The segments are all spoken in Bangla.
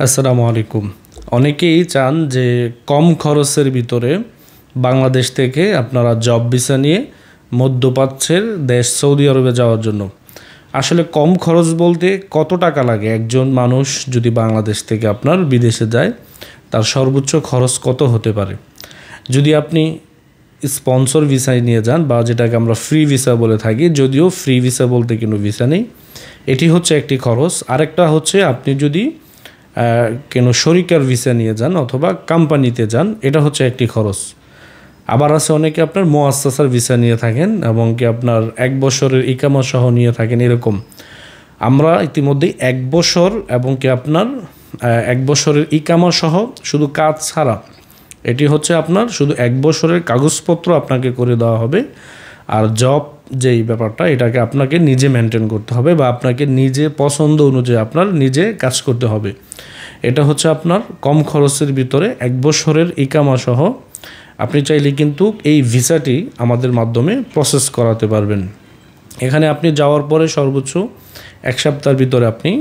আসসালামু আলাইকুম। অনেকেই চান যে কম খরচের ভিতরে বাংলাদেশ থেকে আপনারা জব ভিসা নিয়ে মধ্যপ্রাচ্যের দেশ সৌদি আরবে যাওয়ার জন্য। আসলে কম খরচ বলতে কত টাকা লাগে একজন মানুষ যদি বাংলাদেশ থেকে আপনার বিদেশে যায়, তার সর্বোচ্চ খরচ কত হতে পারে? যদি আপনি স্পন্সর ভিসায় নিয়ে যান বা যেটাকে আমরা ফ্রি ভিসা বলে থাকি, যদিও ফ্রি ভিসা বলতে কোনো ভিসা নেই, এটি হচ্ছে একটি খরচ। আরেকটা হচ্ছে আপনি যদি কোনো শরিকার ভিসা নিয়ে যান অথবা কোম্পানিতে যান, এটা হচ্ছে একটি খরচ। আবার আছে অনেকে আপনার মুআসসাসার ভিসা নিয়ে থাকেন এবং কি আপনার 1 বছরের ইকামা সহ নিয়ে থাকেন। এরকম আমরা ইতিমধ্যে 1 বছর এবং কি আপনার 1 বছরের ইকামা সহ শুধু কাজ ছাড়া, এটি হচ্ছে আপনার শুধু 1 বছরের কাগজপত্র আপনাকে করে দেওয়া হবে। আর জব যেই ব্যাপারটা, এটাকে আপনাকে নিজে মেনটেন করতে হবে বা আপনাকে নিজে পছন্দ অনুযায়ী আপনার নিজে কাজ করতে হবে। এটা হচ্ছে আপনার কম খরচের ভিতরে 1 বছরের ইকামা সহ আপনি চাইলে কিন্তু এই ভিসাটি আমাদের মাধ্যমে প্রসেস করাতে পারবেন। এখানে আপনি যাওয়ার পরে সর্বোচ্চ 1 সপ্তাহের ভিতরে আপনি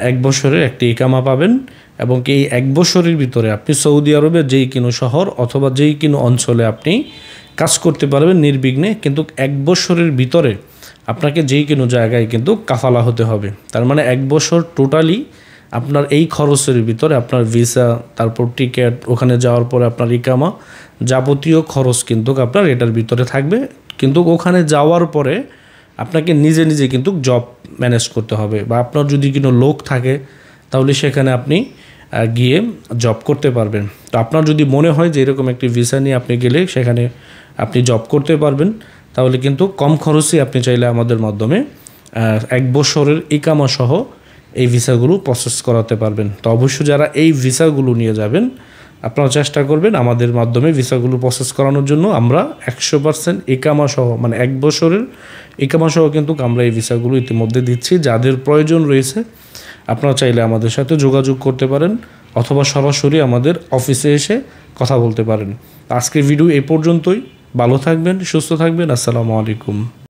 1 বছরের একটি ইকামা পাবেন এবং এই 1 বছরের ভিতরে আপনি সৌদি আরবের যেই কোনো শহর অথবা যেই কোনো অঞ্চলে আপনি কাজ করতে পারবেন নির্বিঘ্নে। কিন্তু 1 বছরের ভিতরে আপনাকে যেই কোনো জায়গায় কিন্তু কাফালা হতে হবে। তার মানে 1 বছর টোটালি আপনার এই খরচের ভিতরে আপনার ভিসা, তারপর টিকিট, ওখানে যাওয়ার পরে আপনার ইকামা, যাবতীয় খরচ কিন্তু আপনার এটার ভিতরে থাকবে। কিন্তু ওখানে যাওয়ার পরে আপনাকে নিজে নিজে কিন্তু জব ম্যানেজ করতে হবে বা আপনার যদি কোনো লোক থাকে তাহলে সেখানে আপনি গিয়ে জব করতে পারবেন। তো আপনার যদি মনে হয় যে এরকম একটি ভিসা নিয়ে আপনি গেলে সেখানে আপনি জব করতে পারবেন, তাহলে কিন্তু কম খরচে আপনি চাইলে আমাদের মাধ্যমে 1 বছরের ইকামা সহ এই ভিসাগুলো প্রসেস করাতে পারবেন। তো অবশ্যই যারা এই ভিসাগুলো নিয়ে যাবেন, আপনারা চেষ্টা করবেন আমাদের মাধ্যমে ভিসাগুলো প্রসেস করানোর জন্য। আমরা 100% ইকামা সহ, মানে 1 বছরের ইকামা সহ কিন্তু আমরা এই ভিসাগুলো ইতিমধ্যে দিচ্ছি। যাদের প্রয়োজন রয়েছে আপনারা চাইলে আমাদের সাথে যোগাযোগ করতে পারেন অথবা সরাসরি আমাদের অফিসে এসে কথা বলতে পারেন। আজকের ভিডিও এই পর্যন্তই। ভালো থাকবেন, সুস্থ থাকবেন। আসসালামু আলাইকুম।